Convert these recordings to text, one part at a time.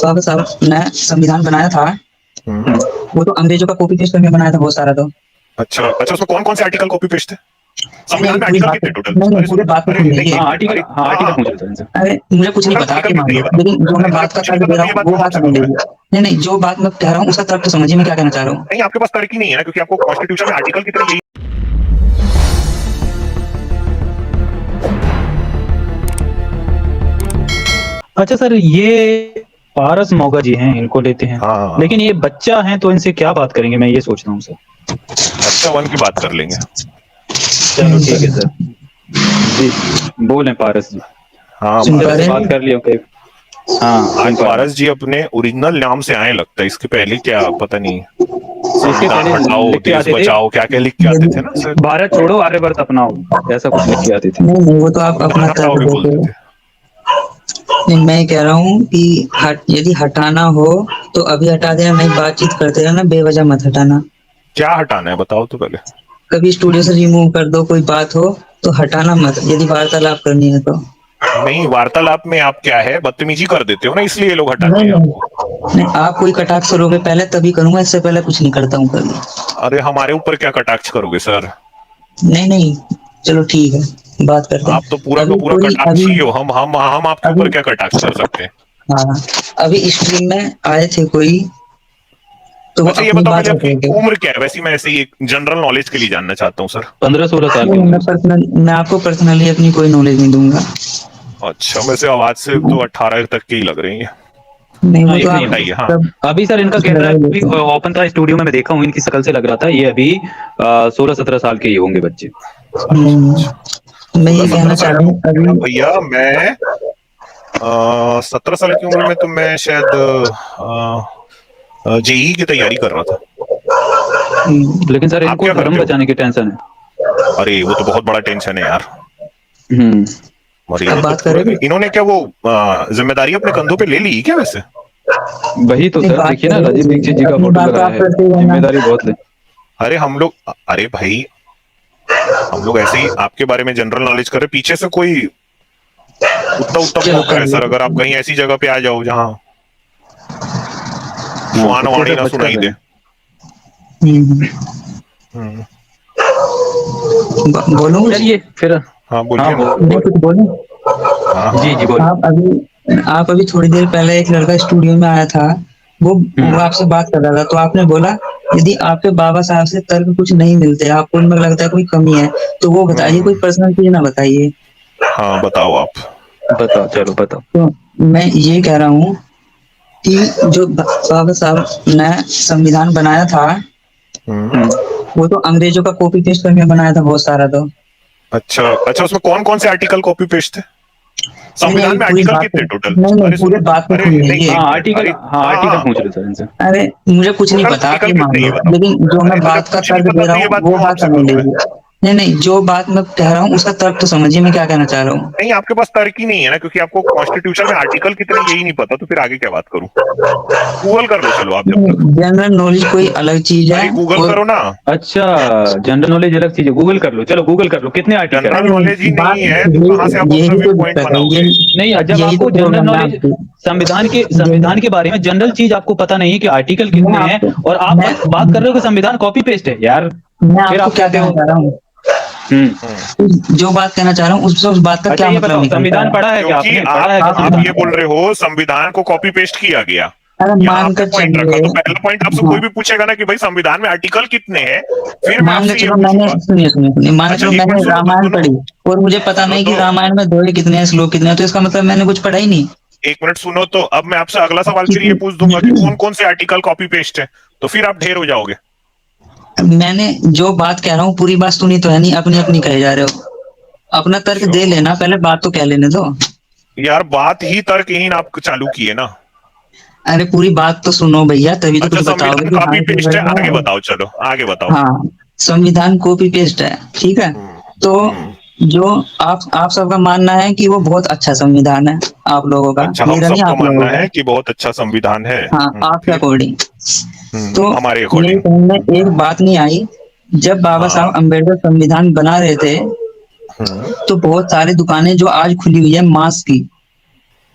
बाबा साहब ने संविधान बनाया था, हम्म। वो तो अंग्रेजों का कॉपी पेस्ट करके बनाया था बहुत सारा। तो अच्छा अच्छा, उसमें कौन कौन से आर्टिकल कॉपी पेस्ट थे? संविधान नहीं में पूरी आर्टिकल बात कितने टोटल? नहीं, अरे पूरी सुनो, बात को अरे सुन नहीं, लीजिए। एक आर्टिकल, अरे हाँ हाँ आर्टिकल हाँ, पूछ रहे थे इनसे। अरे मुझे कुछ नहीं टोटल पता आर्टिकल आपकी मान कितने लो, ये बताओ। लेकिन जो मैं अरे बात का कुछ नहीं तर्क पता दे तो रहा ये हूँ बात वो मैं बात आपसे समझ करूंगा। लीजिए। नहीं नहीं, जो बात मैं कह रहा हूँ उसका तर्क तो समझिए मैं क्या कहना चाह रहा हूँ। नहीं, आपके पास तर्क ही नहीं है ना, क्योंकि आपको कॉन्स्टिट्यूशन में आर्टिकल कितने यही। अच्छा सर, ये पारस मौगा जी हैं, इनको लेते हैं। हाँ, लेकिन ये बच्चा है तो इनसे क्या बात करेंगे, मैं ये सोच रहा हूँ सर। बच्चा वन की बात कर लेंगे। चलो ठीक है सर जी, बोलें पारस जी। हाँ सुन इनसे पा पारस वैसे रहे जी, बात हैं? कर लियो कहीं। हाँ सुन आज पा रहा हूँ। पारस जी अपने ओरिजिनल नाम से आए लगता है, इसके पहले क्या पता नहीं। इसके संविधान पहले हटाओ लिख के देश आते थे, बचाओ, क्या क्या लिख के आते थे ना सर। भारत छोड़ो आर्यवर्त अपनाओ, ऐसा कुछ लिख के आते थे। नहीं नहीं, वो तो आप अपना संविधान हटाओ तर्क भी देते बोलते हो। थे। नहीं, मैं कह रहा हूँ कि यदि हटाना हो तो अभी हटा देना, नहीं बातचीत करते रहना, बेवजह मत हटाना। क्या हटाना है बताओ तो पहले। कभी स्टूडियो से रिमूव कर दो, कोई बात हो तो हटाना मत, यदि वार्तालाप करनी है तो। नहीं, वार्तालाप में आप क्या है, बदतमीजी कर देते हो ना, इसलिए लोग हटाते नहीं हैं नहीं आपको। नहीं, आप कोई कटाक्ष करोगे पहले तभी करूंगा, इससे पहले कुछ नहीं करता हूँ कभी। अरे हमारे ऊपर क्या कटाक्ष करोगे सर? नहीं नहीं, चलो ठीक है, बात करते आप तो हैं। पूरा का अभी पूरा पूरी कटाक्ष अभी ही हो। हम आपके अभी ऊपर क्या कटाक्ष कर सकते हैं? हाँ, अभी स्ट्रीम में आए थे कोई, तो वो अच्छा ये अपनी बताओ बात पहले, रख आपकी रहे थे। उम्र क्या है? वैसे ही मैं ऐसे ही एक जनरल नॉलेज के लिए जानना चाहता हूँ सर। 15-16 साल की नहीं, उम्र है सर। मैं आपको पर्सनली अपनी कोई नॉलेज नहीं दूंगा। अच्छा, वैसे आवाज से तो 18 तक की ही लग रही है। नहीं, हाँ वो तो एक आप मिनट, बताइए। हाँ, सब अभी सर इनका कुछ कैमरा लगा ही अभी लेते हैं। ओपन था स्टूडियो में, मैं देखा हूँ इनकी शक्ल से लग रहा था ये अभी 16-17 साल के ही होंगे बच्चे। अच्छा अच्छा। मैं ये सोलह कहना सत्रह चाह साल रहा की हूँ उम्र में अभी। भैया मैं 17 साल की उम्र में तो मैं शायद जेई की तैयारी कर रहा था। लेकिन सर आप इनको क्या धर्म करते हो? बचाने की टेंशन है। अरे वो तो बहुत बड़ा टेंशन है यार। हम्म। और अब इन्हें तो बात पूरा, करेंगे। इन्होंने क्या वो जिम्मेदारी अपने कंधों पे ले ली क्या वैसे? वही तो नहीं, सर, बात देखिए ना राजीव दीक्षित जी करेंगे, का अपनी फोटो बात तो लगाया आप है, करते ही रहना। जिम्मेदारी बहुत ले। अरे हम लोग, अरे भाई हम लोग ऐसे ही आपके बारे में जनरल नॉलेज कर रहे, पीछे से कोई कुत्ता उत्ता चलो भौंक रहा कर है सर। अगर आप लो। कहीं ऐसी जगह पे आ जाओ जहां हाँ श्वान कुत्ते वाणी सर ना बच कर सुनाई रहे दे। हैं। हम्म। बोलूं कुछ? चलिए फिर। हाँ हाँ बोलिए ना। मैं कुछ बोलूं? हाँ हाँ जी जी हाँ। बोलिए। आप अभी थोड़ी देर पहले एक लड़का स्टूडियो में आया था, वो आपसे बात कर रहा था, तो आपने बोला यदि आपके बाबा साहब से तर्क कुछ नहीं मिलते, आपको उनमें लगता है कोई कमी है, तो वो बताइए, कोई हम्म। पर्सनल चीज ना बताइए। हाँ बताओ आप। बताओ, चलो बताओ। तो मैं ये कह रहा हूँ कि जो बाबा साहब ने संविधान बनाया था, हम्म। वो तो अंग्रेजों का कॉपी पेस्ट करके बनाया था बहुत सारा। तो अच्छा अच्छा, उसमें कौन कौन से आर्टिकल कॉपी पेस्ट थे? नहीं नहीं, संविधान अभी में पूरी आर्टिकल बात कितने टोटल? नहीं नहीं, अरे पूरे सुनो, बात को अरे सुन नहीं लीजिए। हाँ एक मिनट, आर्टिकल, अरे हाँ हाँ आर्टिकल हाँ, पूछ रहे सर इनसे। अरे मुझे कुछ नहीं टोटल पता, आप आर्टिकल ये मान कितने ये लो, बताओ। लेकिन जो मैं अरे तो जब बात का कुछ नहीं तर्क पता दे रहा तो ये हूँ बात वो क्यों बात आपसे समझ करूं मैं? लीजिए। नहीं नहीं, जो बात मैं कह रहा हूँ उसका तर्क तो समझिए मैं क्या कहना चाह रहा हूँ। नहीं, आपके पास तर्क ही नहीं है ना, क्योंकि आपको कॉन्स्टिट्यूशन में आर्टिकल कितने यही नहीं पता, तो फिर आगे क्या बात करूं? गूगल कर लो चलो आप जब तक। जनरल नॉलेज कोई अलग चीज है। अरे गूगल और करो ना। अच्छा, जनरल नॉलेज अलग चीज है, गूगल कर लो, चलो गूगल कर लो, कितने आर्टिकल है। जनरल नॉलेज ही बात नहीं है तो कहाँ से आप यही ऑब्जर्विंग तो पॉइंट दिक्कत है, ये बनाओगे? नहीं, जब यही तो आपको जनरल प्रॉब्लम है नॉलेज, आपकी। संविधान के बारे में जनरल चीज आपको पता नहीं है कि आर्टिकल मैं कितने हैं, आपको और आप मैं बात कर रहे हो कि संविधान कॉपी पेस्ट है यार। मैं फिर आपको आप क्या कहते कहना हो। चाह रहा हूँ, हम्म। जो बात कहना चाह रहा हूँ उस बात का अच्छा क्या ये मतलब बताओ, निकलता संविधान है। पढ़ा है क्या, क्योंकि आपने पढ़ा है क्या आप ये बोल संविधान? रहे हो संविधान को कॉपी पेस्ट किया गया, अरे यहाँ मान आपने कर पॉइंट रखा, चलिए। तो पहला पॉइंट आपसे हाँ, कोई भी पूछेगा ना कि भाई संविधान में आर्टिकल कितने हैं, फिर मैं मान के आपसे ये चलो मैंने, पूछूंगा। सुनिए मान के अच्छा चलो एक मिनट मैंने सुनो तो, रामायण सुनो पढ़ी और मुझे पता सुनो नहीं कि तो, रामायण में दोहे कितने हैं, श्लोक कितने हैं, तो इसका मतलब मैंने कुछ पढ़ा ही नहीं। एक मिनट सुनो तो, अब मैं आपसे अगला सवाल फिर ये पूछ दूंगा कि कितने कौन कौन से आर्टिकल कॉपी पेस्ट है, तो फिर आप ढेर हो जाओगे। मैंने जो बात कह रहा हूँ पूरी बात सुनी तो है नहीं, अपनी अपनी कहे जा रहे हो। अपना तर्क अच्छा दे लेना, पहले बात तो कह लेने दो। यार, बात ही तर्कहीन आप चालू किए ना। अरे पूरी बात तो सुनो भैया, तभी तो अच्छा कुछ बताओगे संविधान कि हाँ कॉपी ये पेस्ट है, बढ़िया आगे है। बताओ, चलो आगे बताओ। हाँ, संविधान कॉपी पेस्ट है, ठीक है। हम्म। तो हम्म। जो आप सबका मानना है कि वो बहुत अच्छा संविधान है, आप लोगों का, अच्छा, हम मेरा नहीं, सबका आप लोगों मानना का। है कि बहुत अच्छा संविधान है। हाँ, आपके फिर अकॉर्डिंग। तो हमारे मेरे अकॉर्डिंग। समझ में एक बात नहीं आई, जब बाबा हाँ। साहब अम्बेडकर संविधान बना रहे थे हम्म। तो बहुत सारी दुकानें जो आज खुली हुई है मांस की,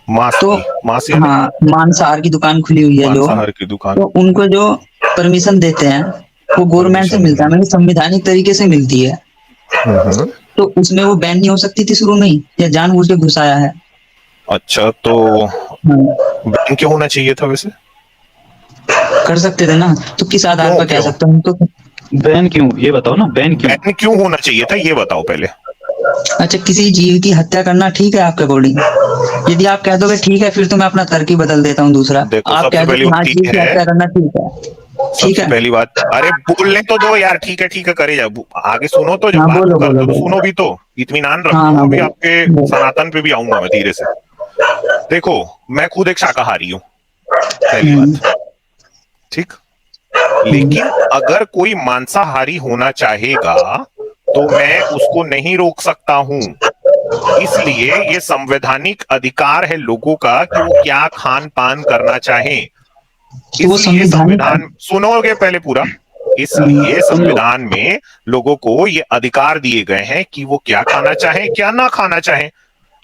मांस तो की, मांस यानी हाँ, मांसाहार की दुकान खुली हुई है जो, मांसाहार की दुकान। तो उनको जो परमिशन देते हैं वो गवर्नमेंट से परमिशन मिलता है, मतलब संवैधानिक तरीके से मिलती है। हम्म। तो उसमें वो बैन नहीं हो सकती थी शुरू में ही, या जानबूझ के घुसाया है? अच्छा, तो हाँ, बैन क्यों होना चाहिए था वैसे? कर सकते थे ना, तो किस आधार क्यों पर कह क्यों सकते हैं तो? बैन क्यों, ये बताओ ना, बैन क्यों? बैन क्यों होना चाहिए था, ये बताओ पहले। अच्छा, किसी जीव की हत्या करना ठीक है आपके अकॉर्डिंग? यदि आप कह दोगे ठीक है, फिर तो मैं अपना तर्क ही बदल देता हूँ दूसरा। देखो, आप कह सबसे दो पहली कि हाँ, बात जीव ये की है, हत्या करना ठीक है, ठीक सबसे है। पहली बात, अरे बोलने तो दो यार, ठीक है करे जा, आगे सुनो तो, जब हाँ, बात बोलो करते बोलो हो तो बोलो। सुनो भी तो, इत्मीनान हाँ रखो, हाँ, अभी बोलो आपके बोलो। सनातन पे भी आऊंगा मैं धीरे से। देखो, मैं खुद एक शाकाहारी हूँ, पहली हम्म, बात, ठीक। हम्म। लेकिन अगर कोई मांसाहारी होना चाहेगा तो मैं उसको नहीं रोक सकता हूं। इसलिए ये संवैधानिक अधिकार है लोगों का कि वो क्या खान पान करना चाहें। तो वो इसलिए संविधानिक संविधान, सुनोगे पहले पूरा, इसलिए सुन लो। संविधान में लोगों को ये अधिकार दिए गए हैं कि वो क्या खाना चाहें, क्या ना खाना चाहें।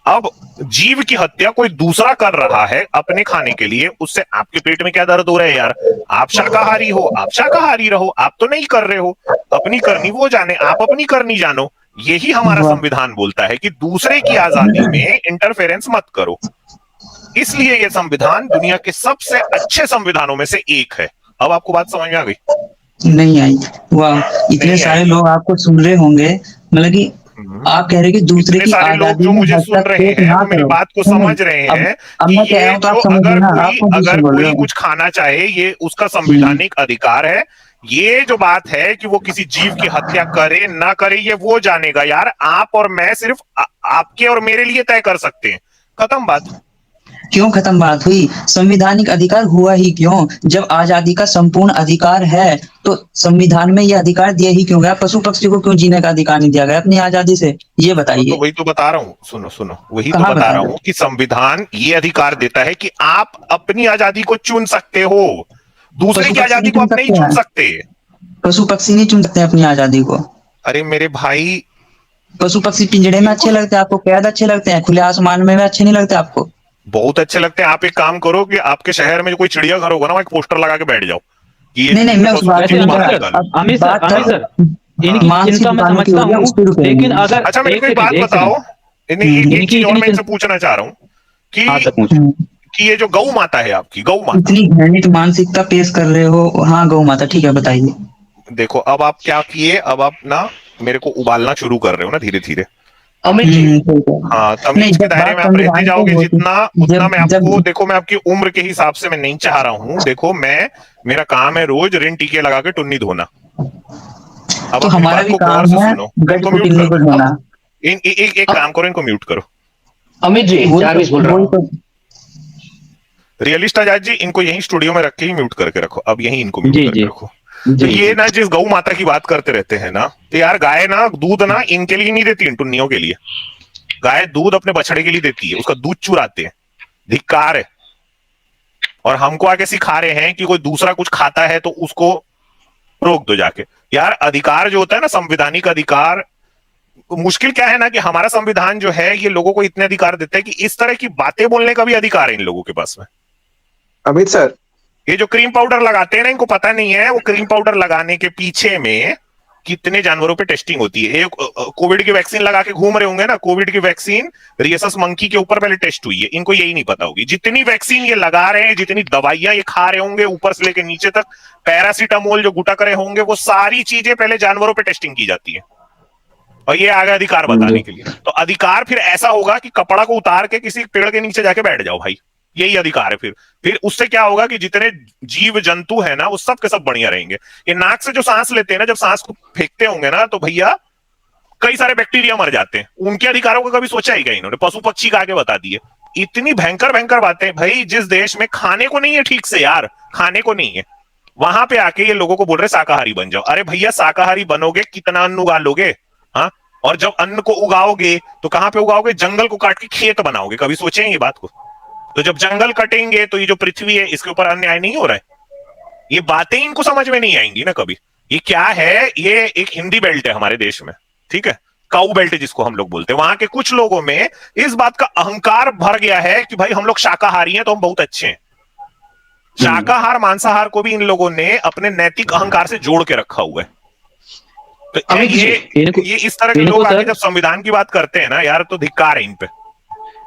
अब जीव की हत्या कोई दूसरा कर रहा है अपने खाने के लिए, उससे आपके पेट में क्या दर्द हो रहा है यार? आप शाकाहारी हो, आप शाकाहारी रहो, आप तो नहीं कर रहे हो। अपनी करनी वो जाने, आप अपनी करनी जानो। यही हमारा वाह। संविधान बोलता है कि दूसरे की आजादी में इंटरफेरेंस मत करो। इसलिए यह संविधान दुनिया के सबसे अच्छे संविधानों में से एक है। अब आपको बात समझ में आ गई? नहीं आई। वाह, इतने नहीं सारे आई? लोग आपको सुन रहे होंगे, मतलब कि हम्म। आप कह रहे हैं कि दूसरे इतने की सारे लोग आजादी जो में मुझे सुन रहे हस्तक्षेप हैं ना वो मेरी करो। बात को नहीं नहीं, समझ रहे अब हैं अब कि मैं कह रहा ये हूँ तो आप जो, समझिए अगर ना, कोई आप क्यों बीच अगर में बोल रहे कोई हो? कुछ खाना चाहे, ये उसका हम्म, संवैधानिक अधिकार है। ये जो बात है कि वो किसी जीव की हत्या करे ना करे, ये वो जानेगा यार। आप और मैं सिर्फ आपके और मेरे लिए तय कर सकते हैं, खत्म बात। क्यों खत्म बात हुई? संविधानिक अधिकार हुआ ही क्यों? जब आजादी का संपूर्ण अधिकार है, तो संविधान में ये अधिकार दिया ही क्यों गया? पशु पक्षी को क्यों जीने का अधिकार नहीं दिया गया अपनी आजादी से? ये सुनो तो, बताइए। वही तो बता रहा हूं, सुनो सुनो, वही तो कहाँ बता रहा बताया? हूं कि संविधान ये अधिकार देता है कि आप अपनी आजादी को चुन सकते हो, दूसरे पशु की पक्षी आजादी नहीं को चुन आप नहीं सकते चुन हैं? सकते। पशु पक्षी नहीं चुन सकते अपनी आजादी को? अरे मेरे भाई, पशु पक्षी पिंजड़े में इनको अच्छे लगते हैं आपको? कैद अच्छे लगते हैं? खुले आसमान में अच्छे नहीं लगते आपको? बहुत अच्छे लगते हैं। आप एक काम करो कि आपके शहर में जो कोई चिड़ियाघर होगा ना, वहाँ एक पोस्टर लगा के बैठ जाओ कि नहीं नहीं, ये मैं उस पशु बात पक्षी को वैसे को नहीं कह अमित बाहर सर, रहा। निकालो। अब अमित सर, बात अमित सर, हाँ। इनकी मांस की चिंता मैं दुकानों की समझता हो गया, हूँ, उस पर रुके लेकिन नहीं। अगर अच्छा, मेरे एक को एक सेकंड, बात एक सेकंड, बताओ, नहीं, एक इनकी चीज और इतनी मैं इनसे चिंता। पूछना चाह रहा हूँ हाँ सर, कि पूछ। हम्म। ये जो गौ माता है आपकी, गौ माता, इतनी घृणित मानसिकता पेश कर रहे हो? हाँ, गौ माता, ठीक है, बताइए। देखो अब आप क्या किए, अब आप ना मेरे को उबालना शुरू कर रहे हो ना धीरे धीरे। अमित जी, ठीक है। हाँ, नहीं, तमीज के जब दायरे बात में आप रहते संविधान पे जाओगे होती, जितना, उतना जब मैं जब आपको, देखो मैं आपकी उम्र के हिसाब से मैं नहीं चाह रहा हूं। देखो मैं, मेरा काम है रोज रिन टीके लगा के टुन्नी धोना। अब तो आप मेरी हमारा बात भी को गौर काम से है सुनो, इनको म्यूट गजकुटिल्ली कर को दो। ढूंढना। एक काम करो, इनको म्यूट करो। अमित जी, वही तो जारविस बोल रहा वही हूँ। तो रियलिस्ट आजाद जी, इनको यहीं स्टूडियो में रख के ही म्यूट करके रखो, अब यहीं इनको म्यूट जी करके जी रखो। तो जी ये जी। ना, जिस गौ माता की बात करते रहते हैं ना, तो यार गाय ना दूध ना इनके लिए नहीं देती, इन टुन्नियों के लिए। गाय दूध अपने बछड़े के लिए देती है, उसका दूध चुराते हैं। धिक्कार है। और हमको आके सिखा रहे हैं कि कोई दूसरा कुछ खाता है तो उसको रोक दो जाके। यार अधिकार जो होता है ना, संवैधानिक अधिकार, मुश्किल क्या है ना कि हमारा संविधान जो है ये लोगों को इतने अधिकार देता है कि इस तरह की बातें बोलने का भी अधिकार है इन लोगों के पास में। अमित सर, ये जो क्रीम पाउडर लगाते हैं ना, इनको पता नहीं है वो क्रीम पाउडर लगाने के पीछे में कितने जानवरों पे टेस्टिंग होती है। ये कोविड की वैक्सीन लगा के घूम रहे होंगे ना, कोविड की वैक्सीन रियसस मंकी के ऊपर पहले टेस्ट हुई है, इनको यही नहीं पता होगी। जितनी वैक्सीन ये लगा रहे हैं, जितनी दवाइयां ये खा रहे होंगे ऊपर से लेकर नीचे तक, पैरासीटामोल जो गुटक रहे होंगे, वो सारी चीजें पहले जानवरों पे टेस्टिंग की जाती है। और ये आगे अधिकार जी बताने के लिए, तो अधिकार फिर ऐसा होगा कि कपड़ा को उतार के किसी पेड़ के नीचे जाके बैठ जाओ भाई, यही अधिकार है। फिर उससे क्या होगा कि जितने जीव जंतु है ना, वो सब के सब बढ़िया रहेंगे। ये नाक से जो सांस लेते हैं ना, जब सांस को फेंकते होंगे ना, तो भैया कई सारे बैक्टीरिया मर जाते हैं। उनके अधिकारों को कभी सोचा ही क्या इन्होंने? पशु पक्षी का आगे बता दिए। इतनी भयंकर भयंकर बातें भाई। जिस देश में खाने को नहीं है ठीक से यार, खाने को नहीं है, वहां पे आके ये लोगों को बोल रहे शाकाहारी बन जाओ। अरे भैया शाकाहारी बनोगे कितना अन्न उगा लोगे? हाँ, और जब अन्न को उगाओगे तो कहां पे उगाओगे? जंगल को काट के खेत बनाओगे। कभी सोचे ये बात को? तो जब जंगल कटेंगे तो ये जो पृथ्वी है इसके ऊपर अन्याय नहीं हो रहा है? ये बातें इनको समझ में नहीं आएंगी ना कभी। ये क्या है? ये एक हिंदी बेल्ट है हमारे देश में, ठीक है? काऊ बेल्ट जिसको हम लोग बोलते हैं, वहां के कुछ लोगों में इस बात का अहंकार भर गया है कि भाई हम लोग शाकाहारी हैं तो हम बहुत अच्छे हैं। शाकाहार मांसाहार को भी इन लोगों ने अपने नैतिक अहंकार से जोड़ के रखा हुआ है। तो अमित जी, ये इस तरह के लोग आके जब संविधान की बात करते हैं ना यार, तो धिक्कार है इन पे।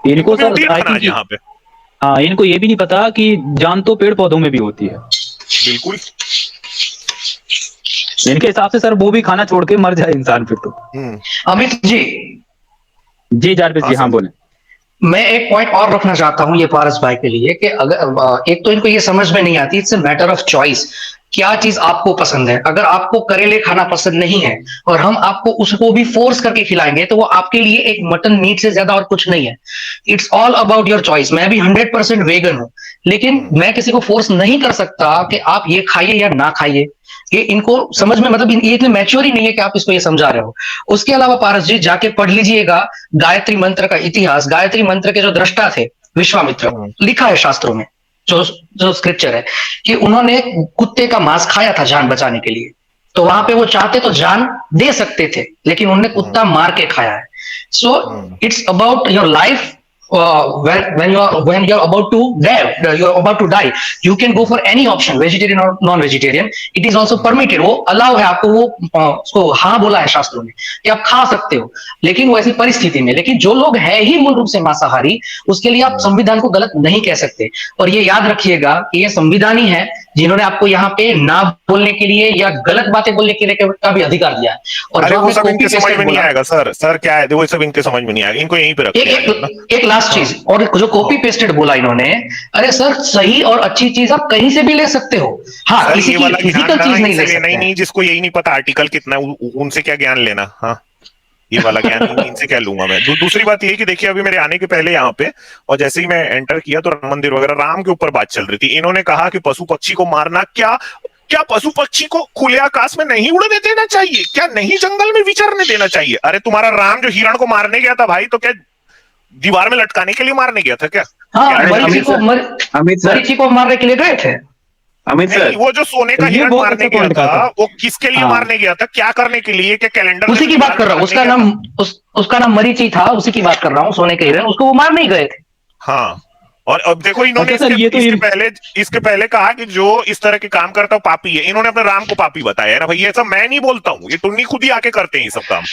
इनको भी सर उड़ीद आई खाना थिंक यहाँ पे। हाँ, इनको ये भी नहीं पता कि जान तो पेड़ पौधों में भी होती है। बिल्कुल। इनके हिसाब से सर वो भी खाना छोड़ के मर जाए इंसान फिर तो। अमित जी, जी जारवेद जी, हाँ बोले। मैं एक पॉइंट और रखना चाहता हूं ये पारस भाई के लिए कि अगर एक तो इनको ये समझ में नहीं आती, it's a matter of choice, क्या चीज आपको पसंद है। अगर आपको करेले खाना पसंद नहीं है और हम आपको उसको भी फोर्स करके खिलाएंगे तो वो आपके लिए एक मटन मीट से ज्यादा और कुछ नहीं है। It's all about your choice. मैं भी 100% वेगन हूं, लेकिन मैं किसी को फोर्स नहीं कर सकता कि आप ये खाइए या ना खाइए। ये इनको समझ में, मतलब ये इतने मैच्योर ही नहीं है कि आप इसको ये समझा रहे हो। उसके अलावा पारस जी जाके पढ़ लीजिएगा गायत्री मंत्र का इतिहास। गायत्री मंत्र के जो दृष्टा थे विश्वामित्र, लिखा है शास्त्रों में, जो स्क्रिप्चर है, कि उन्होंने कुत्ते का मांस खाया था जान बचाने के लिए। तो वहां पे वो चाहते तो जान दे सकते थे, लेकिन उन्होंने कुत्ता मार के खाया है। So it's about your life. When you're about to die, you can go for any option, vegetarian or non-vegetarian. It is also permitted. वो अलाउ है आपको, वो उसको हाँ बोला है शास्त्रों में कि आप खा सकते हो, लेकिन वो ऐसी परिस्थिति में। लेकिन जो लोग हैं ही मूल रूप से मांसाहारी, उसके लिए आप संविधान को गलत नहीं कह सकते। और ये याद रखिएगा कि ये संविधान ही है जिन्होंने आपको यहाँ पे ना बोलने के लिए या गलत बातें बोलने के लिए का भी अधिकार दिया है। और अरे वो सब इनके समझ में नहीं आएगा सर क्या है, वो सब इनके समझ में नहीं आएगा। इनको यहीं पे रखिए। एक लास्ट चीज, और जो कॉपी पेस्टेड बोला इन्होंने, अरे सर सही और अच्छी चीज आप कहीं से भी ले सकते हो। हाँ, किसी की फिजिकल चीज नहीं ले सकते। नहीं, जिसको यही नहीं पता आर्टिकल कितना है, उनसे क्या ज्ञान लेना। हाँ, ये वाला ज्ञान इनसे क्या लूंगा मैं। दूसरी बात ये कि देखिए, अभी मेरे आने के पहले यहाँ पे, और जैसे ही मैं एंटर किया तो राम मंदिर वगैरह, राम के ऊपर बात चल रही थी। इन्होंने कहा कि पशु पक्षी को मारना, क्या पशु पक्षी को खुले आकाश में नहीं उड़ने देना चाहिए? क्या नहीं जंगल में विचरने देना चाहिए? अरे तुम्हारा राम जो हिरण को मारने गया था भाई, तो क्या दीवार में लटकाने के लिए मारने गया था क्या? हाँ, मरीची को मारने के लिए गए थे। अमित सर, वो जो सोने का हिरण मारने गया था, वो किसके लिए मारने गया था? क्या करने के लिए? क्या कैलेंडर? उसी की बात कर रहा हूँ, उसका नाम मरीची था, उसी की बात कर रहा हूँ। सोने के हिरण, उसको वो मार नहीं गए थे। हाँ, और अब देखो इन्होंने इसके पहले कहा कि जो इस तरह के काम करता है पापी है। इन्होंने अपने राम को पापी बताया है ना भाई। ये सब मैं नहीं बोलता हूँ, ये टुन्नी खुद ही आके करते हैं ये सब काम।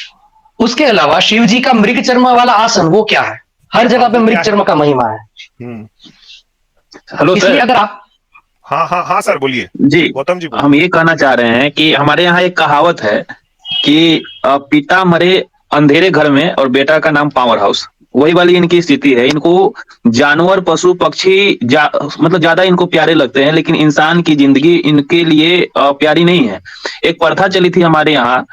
उसके अलावा शिव जी का मृग चर्म वाला आसन, वो क्या है? हर जगह पे मृग चर्म का महिमा है। हेलो सर, अगर आप हाँ सर बोलिए जी। गौतम जी, हम ये कहना चाह रहे हैं कि हमारे यहाँ एक कहावत है कि पिता मरे अंधेरे घर में और बेटा का नाम पावर हाउस। वही वाली इनकी स्थिति है। इनको जानवर पशु पक्षी मतलब ज्यादा इनको प्यारे लगते हैं, लेकिन इंसान की जिंदगी इनके लिए प्यारी नहीं है। एक प्रथा चली थी हमारे यहाँ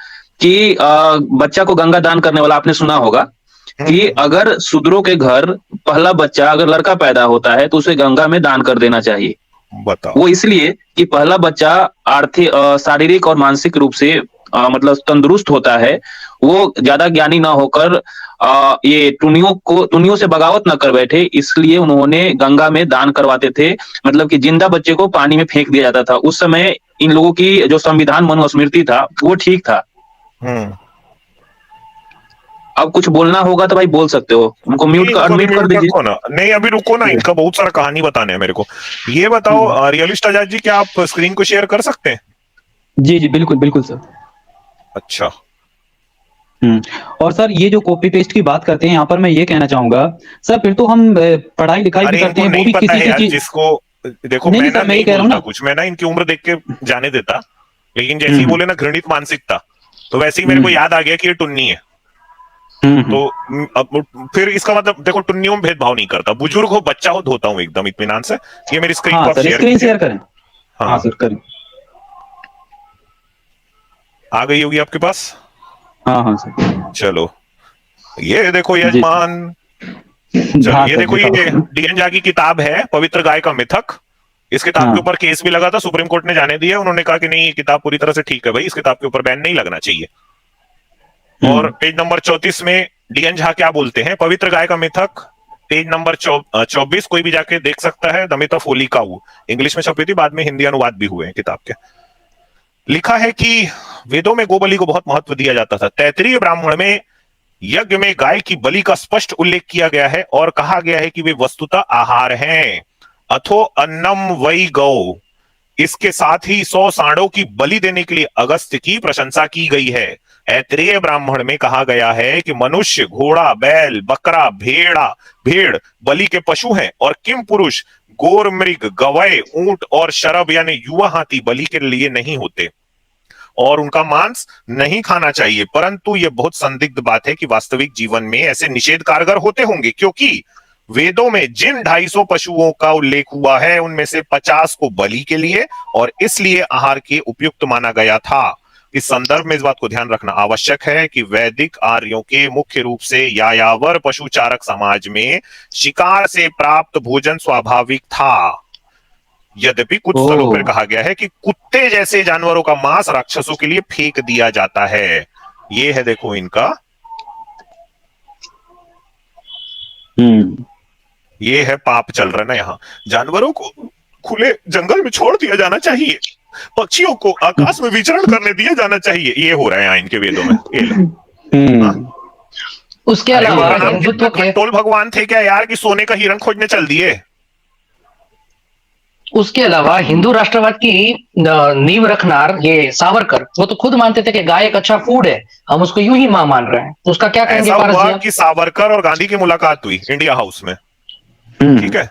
कि बच्चा को गंगा दान करने वाला, आपने सुना होगा कि अगर शूद्रों के घर पहला बच्चा अगर लड़का पैदा होता है तो उसे गंगा में दान कर देना चाहिए। बताओ। वो इसलिए कि पहला बच्चा आर्थिक शारीरिक और मानसिक रूप से मतलब तंदुरुस्त होता है। वो ज्यादा ज्ञानी ना होकर ये टुनियों से बगावत न कर बैठे, इसलिए उन्होंने गंगा में दान करवाते थे। मतलब कि जिंदा बच्चे को पानी में फेंक दिया जाता था। उस समय इन लोगों की जो संविधान मनुस्मृति था वो ठीक था। अब कुछ बोलना होगा तो भाई बोल सकते हो, उनको म्यूट कर दीजिए ना। नहीं अभी रुको ना, इनका बहुत सारा कहानी बताने है मेरे को। ये बताओ रियलिस्ट आजाद जी, क्या आप स्क्रीन को शेयर कर सकते हैं? जी बिल्कुल बिल्कुल सर। अच्छा। और सर ये जो कॉपी पेस्ट की बात करते हैं, यहाँ पर मैं ये कहना चाहूंगा सर, फिर तो हम पढ़ाई लिखाई भी करते हैं, वो भी किसी चीज जिसको देखो मैं नहीं कह रहा हूँ ना कुछ, मैं ना इनकी उम्र देख के जाने देता, लेकिन जैसे ही बोले ना घृणित मानसिकता, तो वैसे ही मेरे को याद आ गया कि ये टुन्नी है। तो अब फिर इसका मतलब देखो, टुन्नियों में भेदभाव नहीं करता, बुजुर्ग हो बच्चा हो धोता हूँ एकदम इत्मीनान से। ये मेरी स्क्रीन पर शेयर करें। हाँ सर करें। आ गई होगी आपके पास? हाँ सर। चलो ये देखो यजमान, चलो ये देखो, ये डीएन झा की किताब है पवित्र गाय का मिथक। इस किताब के ऊपर केस भी लगा था, सुप्रीम कोर्ट ने जाने दिया। उन्होंने कहा कि नहीं, ये किताब पूरी तरह से ठीक है भाई, इस किताब के ऊपर बैन नहीं लगना चाहिए। और पेज नंबर 34 में डीएन झा क्या बोलते हैं? पवित्र गाय का मिथक पेज नंबर 24, कोई भी जाके देख सकता है। The myth of Holi cow, English में छपी थी, बाद में हिंदी अनुवाद भी हुए हैं किताब के। लिखा है कि वेदों में गोबली को बहुत महत्व दिया जाता था। तैत्तिरीय ब्राह्मण में यज्ञ में गाय की बलि का स्पष्ट उल्लेख किया गया है और कहा गया है कि वे वस्तुतः आहार हैं। अथो अन्नम वै गौ, इसके साथ ही 100 सांडों की बलि देने के लिए अगस्त्य की प्रशंसा की गई है। ऐत्रेय ब्राह्मण में कहा गया है कि मनुष्य, घोड़ा, बैल, बकरा, भेड़ बलि के पशु हैं और किम पुरुष, गोर मृग, गवय, ऊंट और शरभ यानी युवा हाथी बलि के लिए नहीं होते और उनका मांस नहीं खाना चाहिए। परंतु यह बहुत संदिग्ध बात है कि वास्तविक जीवन में ऐसे निषेध कारगर होते होंगे, क्योंकि वेदों में जिन 250 पशुओं का उल्लेख हुआ है उनमें से 50 को बलि के लिए और इसलिए आहार के उपयुक्त माना गया था। इस संदर्भ में इस बात को ध्यान रखना आवश्यक है कि वैदिक आर्यों के मुख्य रूप से यायावर पशुचारक समाज में शिकार से प्राप्त भोजन स्वाभाविक था। यद्यपि कुछ स्थलों पर कहा गया है कि कुत्ते जैसे जानवरों का मांस राक्षसों के लिए फेंक दिया जाता है। ये है देखो इनका, ये है पाप चल रहा है ना यहाँ। जानवरों को खुले जंगल में छोड़ दिया जाना चाहिए, पक्षियों को आकाश में विचरण करने दिया जाना चाहिए। ये हो रहा है यहाँ इनके वेदों में। उसके अलावा हिंदुत्व के टोल भगवान थे क्या यार कि सोने का हिरण खोजने चल दिए। उसके अलावा हिंदू राष्ट्रवाद की नींव रखनार ये सावरकर, वो तो खुद मानते थे कि गाय एक अच्छा फूड है, हम उसको यूं ही मां मान रहे हैं। तो उसका क्या कहेंगे? ऐसा हुआ कि सावरकर और गांधी की मुलाकात हुई इंडिया हाउस में, ठीक है।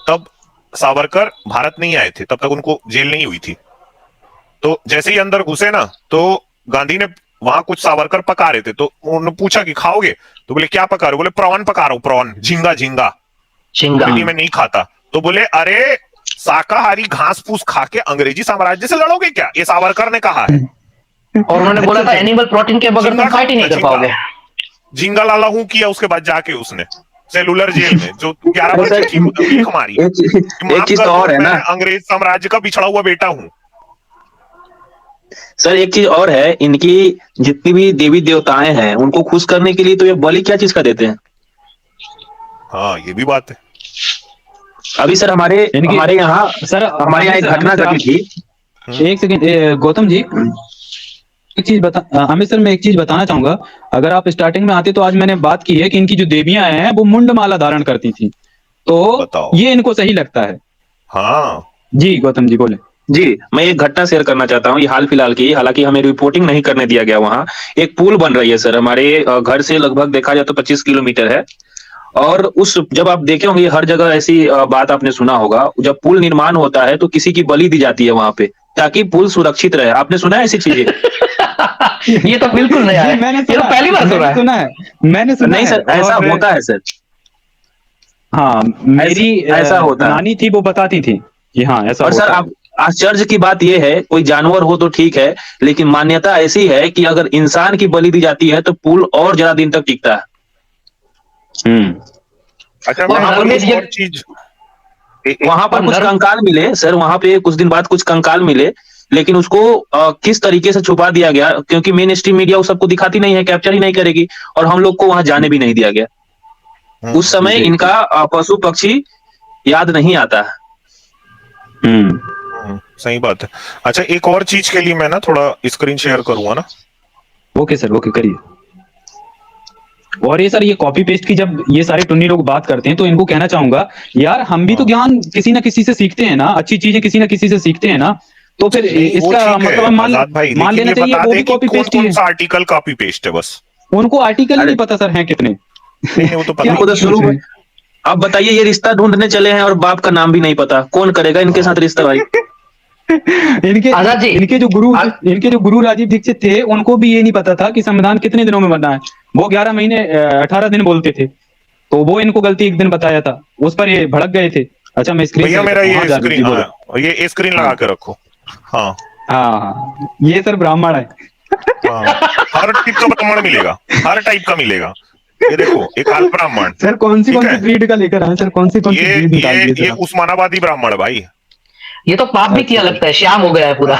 तब सावरकर भारत नहीं आए थे, तब तक उनको जेल नहीं हुई थी। तो जैसे ही अंदर घुसे ना, तो गांधी ने वहां कुछ सावरकर पका रहे थे, तो उन्होंने पूछा कि खाओगे? तो बोले क्या पका रहे हो? बोले प्रॉन पका रहा हूं, प्रॉन, झींगा झींगा। मैं नहीं खाता। तो बोले अरे शाकाहारी घास फूस खा के अंग्रेजी साम्राज्य से लड़ोगे क्या? ये सावरकर ने कहा है। और उन्होंने बोला था एनिमल प्रोटीन के बगैर तुम फाइट ही नहीं कर पाओगे। झींगा लाला हूं किया उसके बाद जाके उसने सेलुलर जेल में जो 11 बजे की भीख मारी। एक चीज तो और है ना, अंग्रेज साम्राज्य का बिछड़ा हुआ बेटा हूं। सर एक चीज और है, इनकी जितनी भी देवी देवताएं हैं उनको खुश करने के लिए तो ये बलि क्या चीज का देते हैं? हाँ ये भी बात है। अभी सर हमारे यहाँ हमारे यहाँ एक घटना घटी थी। एक सेकंड गौतम जी, एक चीज अमित सर मैं एक चीज बताना चाहूंगा। अगर आप स्टार्टिंग में आते तो आज मैंने बात की है कि इनकी जो देवियां हैं वो मुंड माला धारण करती थी, तो ये इनको सही लगता है। हाँ जी गौतम जी बोले। जी, मैं एक घटना शेयर करना चाहता हूँ, ये हाल फिलहाल की। हालांकि हमें रिपोर्टिंग नहीं करने दिया गया। वहाँ एक पुल बन रही है सर, हमारे घर से लगभग देखा जाए तो 25 किलोमीटर है। और उस जब आप देखे होंगे हर जगह ऐसी बात आपने सुना होगा, जब पुल निर्माण होता है तो किसी की बलि दी जाती है वहां पे, ताकि पुल सुरक्षित रहे। आपने सुना है ऐसी चीजें? ये तो बिल्कुल नया है, मैंने तो पहली बार सुना है। मैंने सुना नहीं सर, ऐसा होता है सर। हाँ मेरी ऐसा होता नानी थी, वो बताती थी कि हाँ ऐसा। और सर आप आश्चर्य की बात यह है, कोई जानवर हो तो ठीक है, लेकिन मान्यता ऐसी है कि अगर इंसान की बलि दी जाती है तो पुल और ज्यादा दिन तक टिकता है। अच्छा, वहां पर कुछ कंकाल मिले सर, वहां पे कुछ दिन बाद कुछ कंकाल मिले, लेकिन उसको किस तरीके से छुपा दिया गया, क्योंकि मेन स्ट्रीम मीडिया उस सबको दिखाती नहीं है, कैप्चर ही नहीं करेगी, और हम लोग को वहां जाने भी नहीं दिया गया। उस समय इनका पशु पक्षी याद नहीं आता। सही बात है। अच्छा, एक और चीज के लिए मैं ना थोड़ा स्क्रीन शेयर करूंगा ना। ओके सर, ओके करिए। और ये सर, ये कॉपी पेस्ट की जब ये सारे टुन्नी लोग बात करते हैं तो इनको कहना चाहूंगा, यार हम भी तो ज्ञान किसी ना किसी से सीखते हैं ना, अच्छी चीजें किसी ना किसी से सीखते हैं ना, तो फिर इसका मतलब मान लेना चाहिए वो भी कॉपी पेस्ट ही है। आर्टिकल कॉपी पेस्ट है बस। उनको आर्टिकल ही नहीं पता सर हैं कितने। वो तो पता तो शुरू में अब बताइए, ये रिश्ता ढूंढने चले हैं और बाप का नाम भी नहीं पता, कौन करेगा इनके साथ रिश्ता भाई? इनके जो गुरु राजीव दीक्षित थे, उनको भी ये नहीं पता था कि संविधान कितने दिनों में बना है। वो 11 महीने 18 दिन बोलते थे, तो वो इनको गलती एक दिन बताया था, उस पर ये भड़क गए थे। अच्छा मैं स्क्रीन, भैया मेरा ये स्क्रीन लगा के रखो। हाँ हाँ, ये सर ब्राह्मण है। हर टाइप का ब्राह्मण मिलेगा, हर टाइप का मिलेगा। ये देखो, एक काल ब्राह्मण सर, कौन सी ब्रीड का लेकर आए सर? कौन सी ब्रीड निकाल दिए? ये उस्मानाबादी ब्राह्मण है भाई। ये तो पाप भी किया लगता है, श्याम हो गया है पूरा।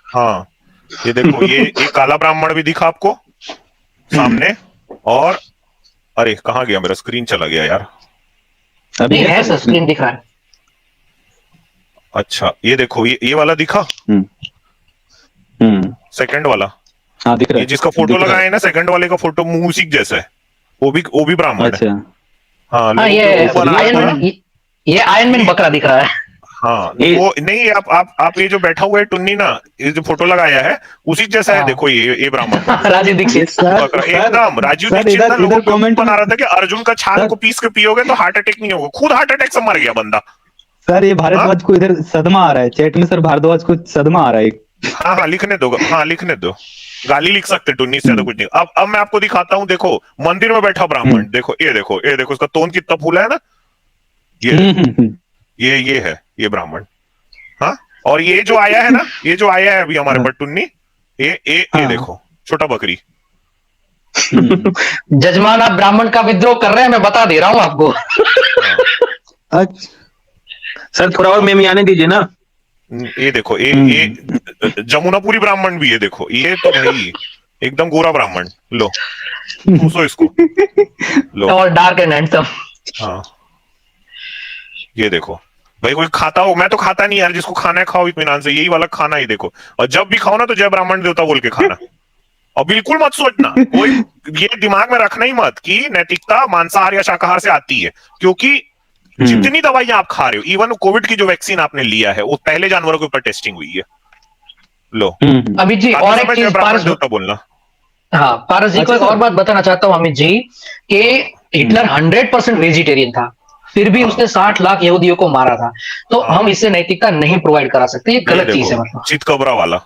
हाँ ये देखो, ये एक काला ब्राह्मण भी दिखा आपको सामने। और अरे कहाँ गया मेरा स्क्रीन, चला गया यार। अभी है सर, स्क्रीन दिखा है। अच्छा ये देखो, ये वाला दिखा, सेकंड वाला। हाँ दिख रहा है, ये जिसका फोटो लगाए है ना, सेकंड वाले का फोटो मूसिक जैसा है। वो भी ब्राह्मण है। अच्छा हाँ हाँ, लोगों ये के ऊपर आयरन आत्मा- मैन, ये आयरन मैन बकरा दिख रहा है। हाँ ये- वो नहीं, आप ये जो बैठा हुआ है टुन्नी ना, ये जो फोटो लगाया है उसी जैसा है, हाँ। देखो ये ब्राह्मण राजीव दीक्षित। बकरा एकदम। राजीव सर दीक्षित ना इधर लोगों इधर को कमेंट बना रहा था कि अर्जुन का छाल सर- को पीस के पियोगे तो हार्ट अटैक नहीं होगा, खुद हार्ट अटैक से मर गया बंदा। सर ये भारद्वाज को इधर सदमा आ रहा है चैट में, सर भारद्वाज को सदमा आ रहा है। हाँ हाँ लिखने दो, हाँ लिखने दो, गाली लिख सकते टुन्नी से तो कुछ नहीं। अब मैं आपको दिखाता हूँ, देखो मंदिर में बैठा ब्राह्मण, देखो ये देखो उसका तोंद कितना फूला है ना, ये ये है ये ब्राह्मण। हाँ और ये जो आया है ना, ये जो आया है अभी हमारे पर टुन्नी, ये हाँ। देखो छोटा बकरी। जजमान आप ब्राह्मण का विद्रोह कर रहे हैं, मैं बता दे रहा हूँ आपको। अच्छा सर थोड़ा और मेमियाने दीजिए ना। ये देखो ये जमुनापुरी ब्राह्मण भी है, देखो ये तो भाई एकदम गोरा ब्राह्मण। लो पूछो इसको, लो और डार्क एंड हैंडसम। हाँ ये देखो भाई, कोई खाता हो, मैं तो खाता नहीं यार, जिसको खाना है खाओ इत्मीनान से, यही वाला खाना ही देखो, और जब भी खाओ ना तो जय ब्राह्मण देवता बोल के खाना। और बिल्कुल मत सोचना, कोई ये दिमाग में रखना ही मत कि नैतिकता मांसाहार या शाकाहार से आती है, क्योंकि जितनी दवाइयां आप खा रहे हो, इवन कोविड की जो वैक्सीन आपने लिया है वो पहले जानवरों के ऊपर टेस्टिंग हुई है। लो अमित जी और एक चीज ब्राह्मण पारस, देवता बोलना। हाँ पारस जी को एक अच्छा, और बात बताना चाहता हूँ अमित जी, कि हिटलर 100% वेजिटेरियन था, फिर भी उसने 60 लाख यहूदियों को मारा था। तो हम इससे नैतिकता नहीं प्रोवाइड करा सकते, ये गलत चीज है। मतलब चितकबरा वाला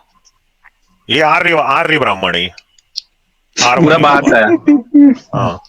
ये आर्य ब्राह्मण है, पूरा बात है। हाँ